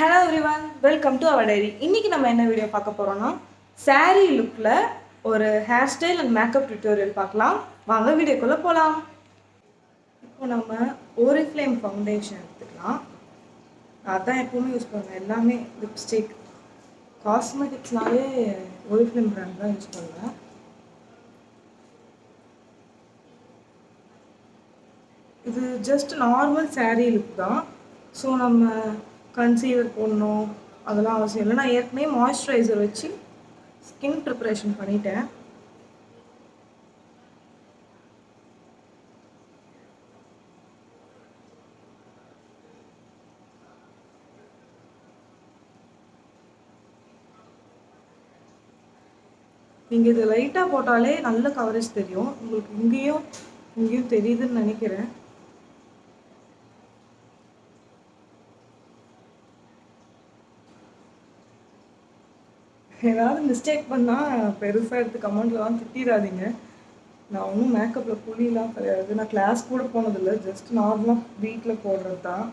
Hello everyone, welcome to our diary. இன்றைக்கி நம்ம என்ன வீடியோ பார்க்க போகிறோன்னா சாரீ லுக்கில் ஒரு hair style and makeup tutorial பார்க்கலாம். வாங்க வீடியோக்குள்ளே போகலாம். இப்போ நம்ம ஓரிஃப்ளேம் ஃபவுண்டேஷன் எடுத்துக்கலாம். அதான் எப்போவுமே யூஸ் பண்ணுவேன். எல்லாமே லிப்ஸ்டிக் காஸ்மெட்டிக்ஸ்னாலே ஓரிஃப்ளேம் பிராண்ட் தான் யூஸ் பண்ணுவேன். இது ஜஸ்ட் நார்மல் சாரீ லுக் தான். ஸோ நம்ம கன்சீலர் போடணும் அதெல்லாம் அவசியம் இல்லை. நான் ஏற்கனவே மாய்ஸ்சரைசர் வச்சு ஸ்கின் ப்ரிப்பரேஷன் பண்ணிட்டேன். நீங்கள் இது லைட்டாக போட்டாலே நல்ல கவரேஜ் தெரியும். உங்களுக்கு இங்கேயும் தெரியுதுன்னு நினைக்கிறேன். ஏதாவது மிஸ்டேக் பண்ணால் பெருசாக எடுத்து கமெண்ட்லாம் திட்டிடாதீங்க. நான் ஒன்றும் மேக்கப்பில் புளியெலாம் கிடையாது. நான் கிளாஸ் கூட போனதில்லை. ஜஸ்ட் நார்மலாக வீட்டில் போடுறது தான்.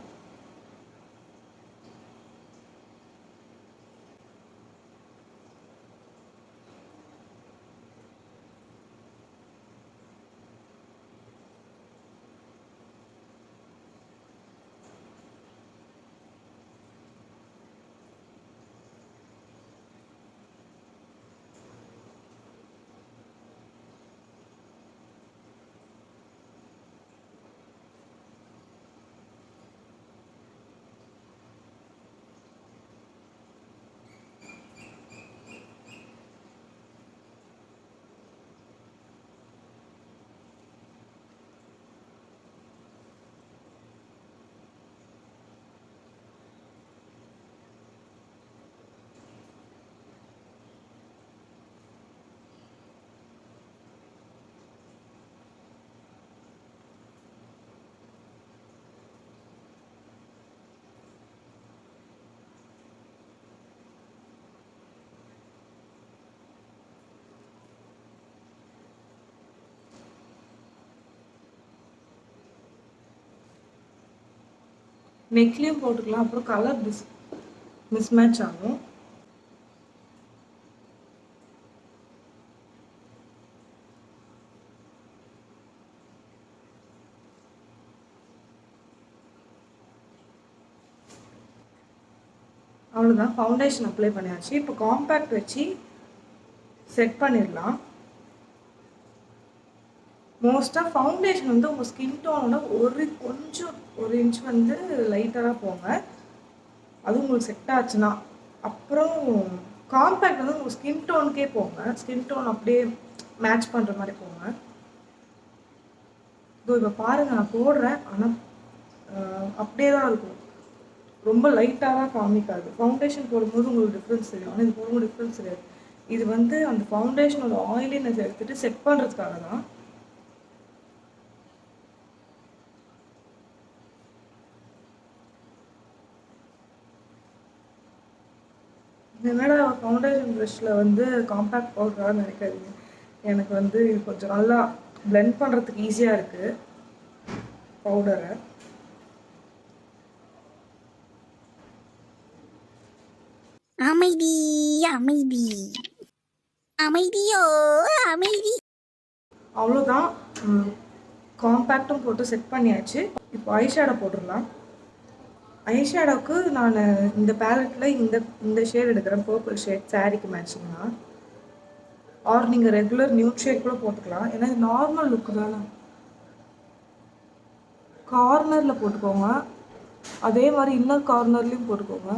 நெக்லேயும் போட்டுக்கலாம். அப்புறம் கலர் மிஸ்மேட்ச் ஆகும். அவ்வளோதான், ஃபவுண்டேஷன் அப்ளை பண்ணியாச்சு. இப்போ காம்பேக்ட் வச்சு செட் பண்ணிடலாம். மோஸ்ட்டாக ஃபவுண்டேஷன் வந்து உங்கள் ஸ்கின் டோனோட ஒரு இன்ச் வந்து லைட்டாக போங்க. அது உங்களுக்கு செட் ஆச்சுன்னா அப்புறம் காம்பேக்ட் வந்து உங்கள் ஸ்கின் டோனுக்கே போங்க. ஸ்கின் டோன் அப்படியே மேட்ச் பண்ணுற மாதிரி போங்க. இப்போ பாருங்கள், நான் போடுறேன். ஆனால் அப்படியே தான் இருக்கும். ரொம்ப லைட்டாக தான் காமிக்காது. ஃபவுண்டேஷன் போடும்போது உங்களுக்கு டிஃப்ரென்ஸ் தெரியும். ஆனால் இது போடும்போது டிஃப்ரென்ஸ் தெரியாது. இது வந்து அந்த ஃபவுண்டேஷனோட ஆயிலினஸ் எடுத்துகிட்டு செட் பண்ணுறதுக்காக தான். என்னடா ஃபவுண்டேஷன் ப்ரஷில் வந்து காம்பேக்ட் பவுடரான்னு நினைக்காதீங்க. எனக்கு வந்து இது கொஞ்சம் நல்லா பிளெண்ட் பண்ணுறதுக்கு ஈஸியாக இருக்குது பவுடரை. அமைதி அமைதி அமைதியோ அமைதி. அவ்வளோதான், காம்பேக்டும் போட்டு செட் பண்ணியாச்சு. இப்போ ஐஷேடோ போட்டுடலாம். ஐஷேடோவுக்கு நான் இந்த பேலட்டில் இந்த ஷேட் எடுக்கிறேன், பர்பிள் ஷேட். சாரீக்கு மேட்சிங்னா ஆர் நீங்கள் ரெகுலர் நியூட் ஷேட் கூட போட்டுக்கலாம். ஏன்னா இது நார்மல் லுக்கு தானே. கார்னரில் போட்டுக்கோங்க. அதே மாதிரி இன்னர் கார்னர்லேயும் போட்டுக்கோங்க.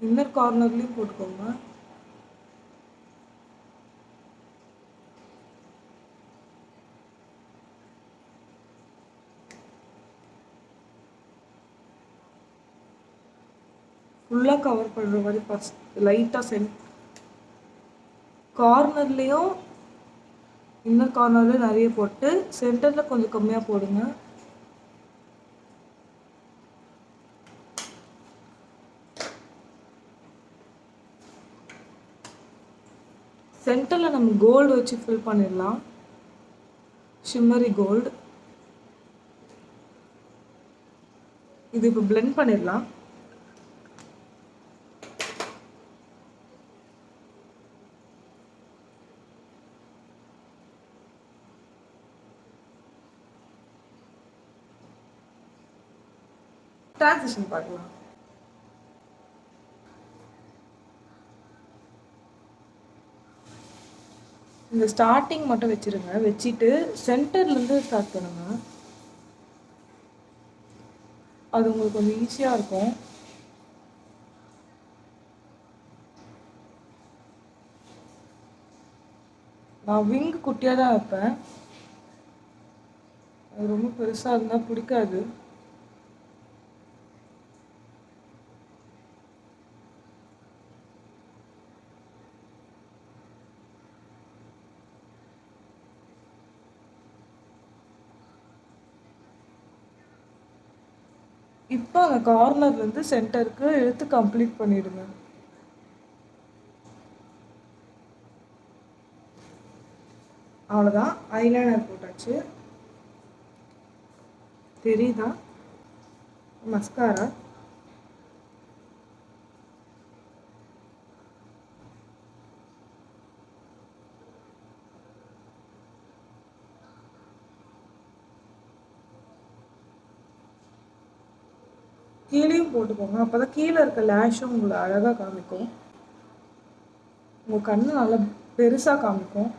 இன்னர் கார்னர்லேயும் போட்டுக்கோங்க. ஃபுல்லாக கவர் பண்ணுற மாதிரி ஃபஸ்ட் லைட்டாக கார்னர்லேயும் இன்னர் கார்னர்லேயும் நிறைய போட்டு சென்டரில் கொஞ்சம் கம்மியாக போடுங்க. சென்டரில் நம்ம கோல்டு வச்சு ஃபில் பண்ணிடலாம். Shimmery gold. இது இப்போ பிளெண்ட் பண்ணிடலாம். டிரான்சிஷன் பார்க்கலாம். இந்த ஸ்டார்டிங் மட்டும் வச்சிருங்க. வச்சுட்டு சென்டர்லேருந்து ஸ்டார்ட் பண்ணுங்க. அது உங்களுக்கு கொஞ்சம் ஈஸியாக இருக்கும். நான் விங்கு குட்டியாக தான் வைப்பேன். அது ரொம்ப பெருசாக இருந்தால் பிடிக்காது. இப்போ அந்த கார்னர்லேருந்து சென்டருக்கு இழுத்து கம்ப்ளீட் பண்ணிடுங்க. அவ்வளோதான். ஐலைனர் போட்டாச்சு. தெரியுதா? மஸ்காரா. கீழேயும் போட்டுக்கோங்க. அப்போ தான் கீழே இருக்க லேஷும் உங்களை அழகாக காமிக்கும். உங்கள் கண்ணு நல்லா பெருசாக காமிக்கும்.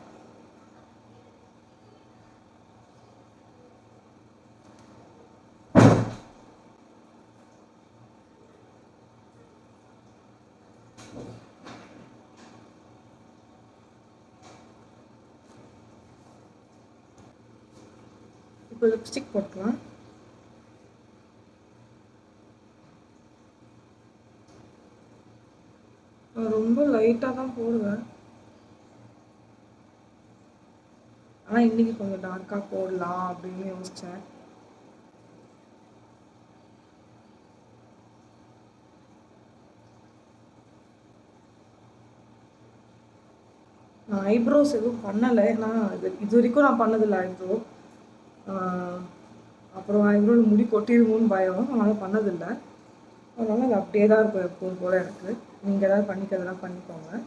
இப்போ லிப்ஸ்டிக் போட்டுக்கலாம். நான் ரொம்ப லைட்டாக தான் போடுவேன். ஆனால் இன்றைக்கி கொஞ்சம் டார்க்காக போடலாம் அப்படின்னு யோசித்தேன். நான் ஐப்ரோஸ் எதுவும் பண்ணலை. ஏன்னா இது வரைக்கும் நான் பண்ணதில்லை ஐப்ரோ. அப்புறம் ஐப்ரோவில் முடி கொட்டிடுமோன்னு பயம், அதனால் பண்ணதில்லை. அதனால் அது அப்படியே தான் இருக்கும் எப்போது போல் எனக்கு. நீங்கள் ஏதாவது பண்ணிக்கிறதெல்லாம் பண்ணிக்கோங்க.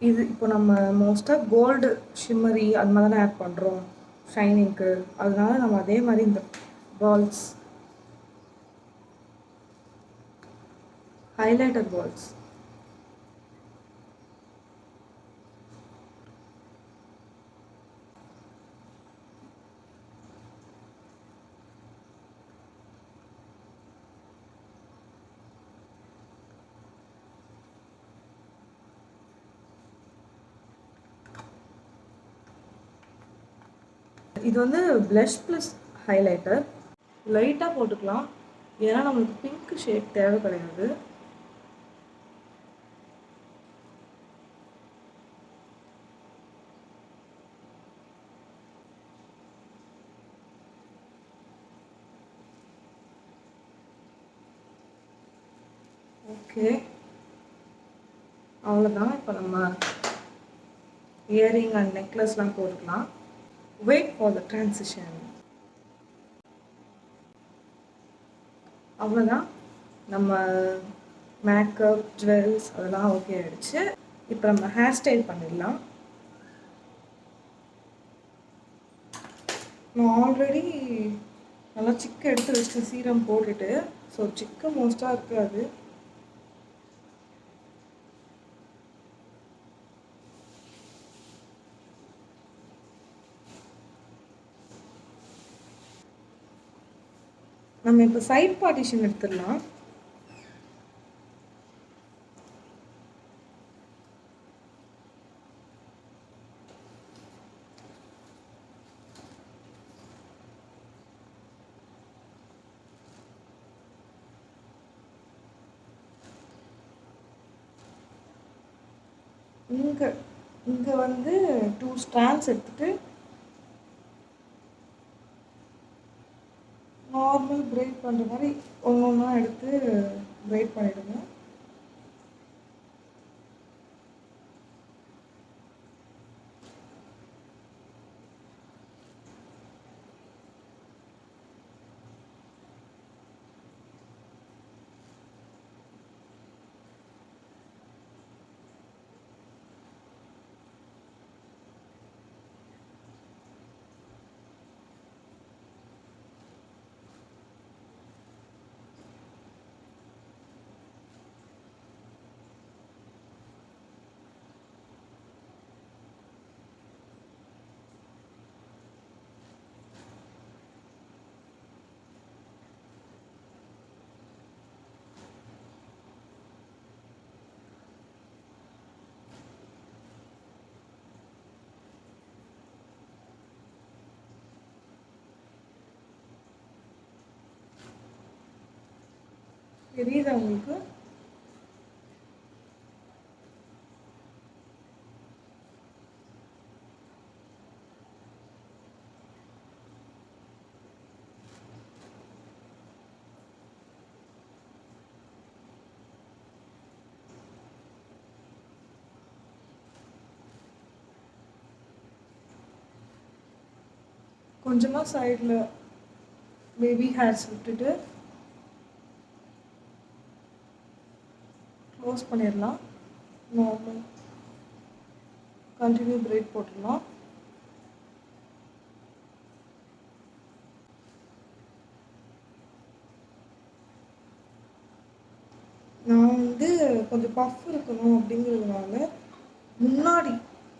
இது இப்போ நம்ம மோஸ்ட்டாக கோல்டு ஷிம்மரி அது மாதிரி தான் ஆட் பண்ணுறோம் ஷைனிங்க்கு. அதனால நம்ம அதே மாதிரி இந்த பால்ஸ், ஹைலைட்டர் பால்ஸ், இது வந்து ப்ளஷ் ப்ளஸ் ஹைலைட்டர். லைட்டாக போட்டுக்கலாம், ஏன்னா நம்மளுக்கு பிங்க் ஷேட் தேவை கிடையாது. ஓகே, அவ்வளோதான். இப்போ நம்ம இயரிங் அண்ட் நெக்லஸ்லாம் போட்டுக்கலாம். Wait for the transition. அவ்வளோதான். நம்ம மேக்கப் ஜுவல்ஸ் அதெல்லாம் ஓகே ஆகிடுச்சு. இப்போ நம்ம ஹேர் ஸ்டைல் பண்ணிடலாம். நான் ஆல்ரெடி நல்லா சிக்கு எடுத்து வச்சு சீரம் போட்டுட்டு, ஸோ சிக்கு மோஸ்ட்டாக இருக்காது. நம்ம இப்போ சைட் பார்ட்டிஷன் எடுத்துடலாம். இங்கே வந்து 2 ஸ்ட்ராண்ட்ஸ் எடுத்துகிட்டு நார்மல் பிரைட் பண்ணுற மாதிரி ஒன்று ஒன்றா எடுத்து பிரைட் பண்ணிவிடுங்க. தெரியுதா உங்களுக்கு? கொஞ்சமாக சைடில் பேபி ஹேர்ஸ் விட்டுட்டு க்ளோஸ் பண்ணிடலாம். நார்மல் கண்டினியூ பிரைட் போட்டுடலாம். நான் வந்து கொஞ்சம் பஃப் இருக்கணும் அப்படிங்கிறதுனால முன்னாடி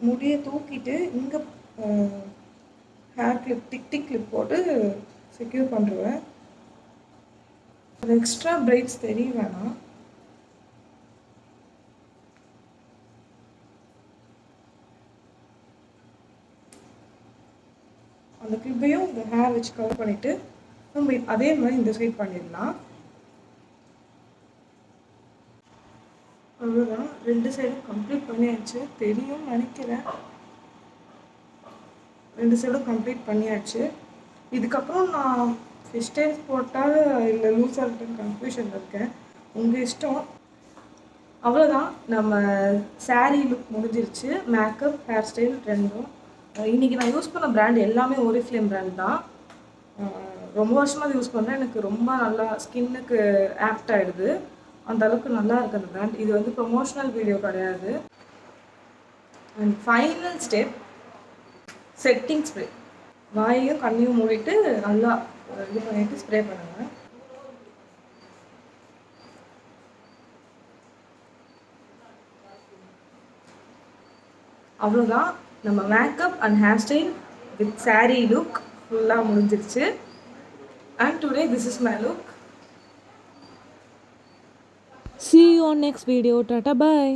முடியை தூக்கிட்டு இங்கே ஹேர் கிளிப் டிக் கிளிப் போட்டு செக்யூர் பண்ணுறேன். அது எக்ஸ்ட்ரா பிரைட்ஸ் தெரிய வேணாம். அந்த கிளிப்பையும் இந்த ஹேர் வச்சு கவர் பண்ணிவிட்டு நம்ம அதே மாதிரி இந்த சைட் பண்ணிடலாம். அவ்வளோதான், 2 சைடும் கம்ப்ளீட் பண்ணியாச்சு. தெரியும்னு நினைக்கிறேன். 2 சைடும் கம்ப்ளீட் பண்ணியாச்சு. இதுக்கப்புறம் நான் ஃபிஷ் டைல்ஸ் போட்டால் இல்லை லூஸாக இருக்குன்னு கன்ஃபியூஷனில் இருக்கேன். உங்கள் இஷ்டம். அவ்வளோதான், நம்ம சாரீ லுக் முடிஞ்சிருச்சு. மேக்கப், ஹேர் ஸ்டைல் ரெண்டும். இன்றைக்கி நான் யூஸ் பண்ண பிராண்ட் எல்லாமே ஓரிஃப்ளேம் பிராண்ட் தான். ரொம்ப வருஷமாக அது யூஸ் பண்ணுறேன். எனக்கு ரொம்ப நல்லா ஸ்கின்னுக்கு ஆப்ட் ஆகிடுது. அந்த அளவுக்கு நல்லா இருக்குது அந்த பிராண்ட். இது வந்து ப்ரொமோஷனல் வீடியோ கிடையாது. And final step, setting spray. வாயையும் கண்ணையும் மூடிட்டு நல்லா இது பண்ணிட்டு ஸ்ப்ரே பண்ணுங்கள். அவ்வளோதான், நம்ம makeup and hair style with sari look ஃபுல்லாக முடிஞ்சிருச்சு. And today this is my look. See you on next video. Tata bye.